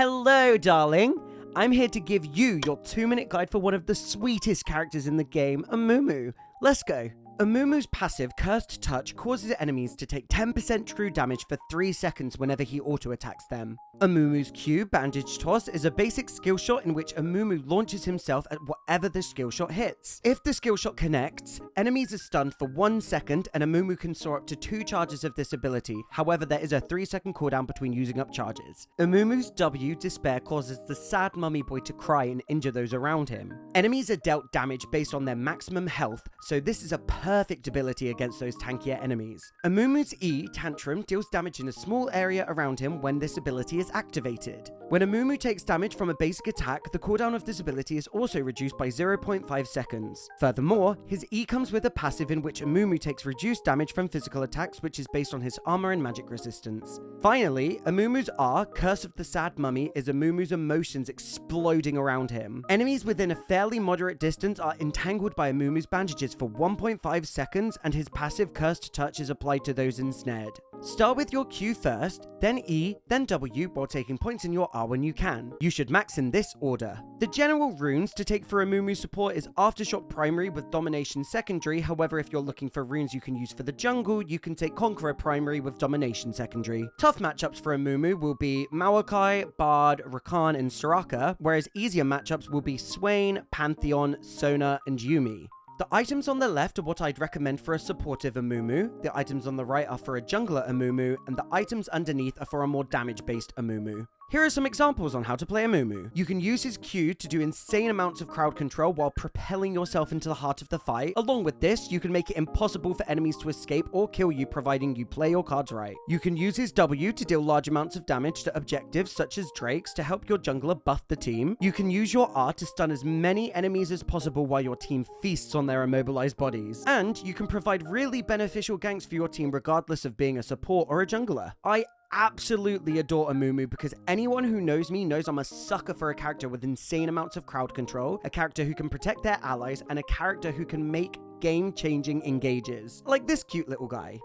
Hello, darling. I'm here to give you your 2-minute guide for one of the sweetest characters in the game, Amumu. Let's go. Amumu's passive, Cursed Touch, causes enemies to take 10% true damage for 3 seconds whenever he auto-attacks them. Amumu's Q, Bandage Toss, is a basic skill shot in which Amumu launches himself at whatever the skill shot hits. If the skill shot connects, enemies are stunned for 1 second and Amumu can soar up to 2 charges of this ability, however there is a 3-second cooldown between using up charges. Amumu's W, Despair, causes the sad mummy boy to cry and injure those around him. Enemies are dealt damage based on their maximum health, so this is a perfect ability against those tankier enemies. Amumu's E, Tantrum, deals damage in a small area around him when this ability is activated. When Amumu takes damage from a basic attack, the cooldown of this ability is also reduced by 0.5 seconds. Furthermore, his E comes with a passive in which Amumu takes reduced damage from physical attacks, which is based on his armor and magic resistance. Finally, Amumu's R, Curse of the Sad Mummy, is Amumu's emotions exploding around him. Enemies within a fairly moderate distance are entangled by Amumu's bandages for 1.5 seconds, and his passive Cursed Touch is applied to those ensnared. Start with your Q first, then E, then W while taking points in your R when you can. You should max in this order. The general runes to take for Amumu's support is Aftershock Primary with Domination Secondary, however if you're looking for runes you can use for the jungle, you can take Conqueror Primary with Domination Secondary. Tough matchups for Amumu will be Maokai, Bard, Rakan, and Soraka, whereas easier matchups will be Swain, Pantheon, Sona, and Yuumi. The items on the left are what I'd recommend for a supportive Amumu, the items on the right are for a jungler Amumu, and the items underneath are for a more damage-based Amumu. Here are some examples on how to play Amumu. You can use his Q to do insane amounts of crowd control while propelling yourself into the heart of the fight. Along with this, you can make it impossible for enemies to escape or kill you providing you play your cards right. You can use his W to deal large amounts of damage to objectives such as Drakes to help your jungler buff the team. You can use your R to stun as many enemies as possible while your team feasts on their immobilized bodies. And you can provide really beneficial ganks for your team regardless of being a support or a jungler. I absolutely adore Amumu because anyone who knows me knows I'm a sucker for a character with insane amounts of crowd control, a character who can protect their allies, and a character who can make game-changing engages. Like this cute little guy.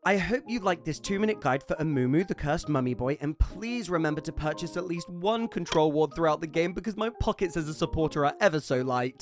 I hope you liked this 2-minute guide for Amumu, the Cursed Mummy Boy, and please remember to purchase at least one control ward throughout the game because my pockets as a supporter are ever so light.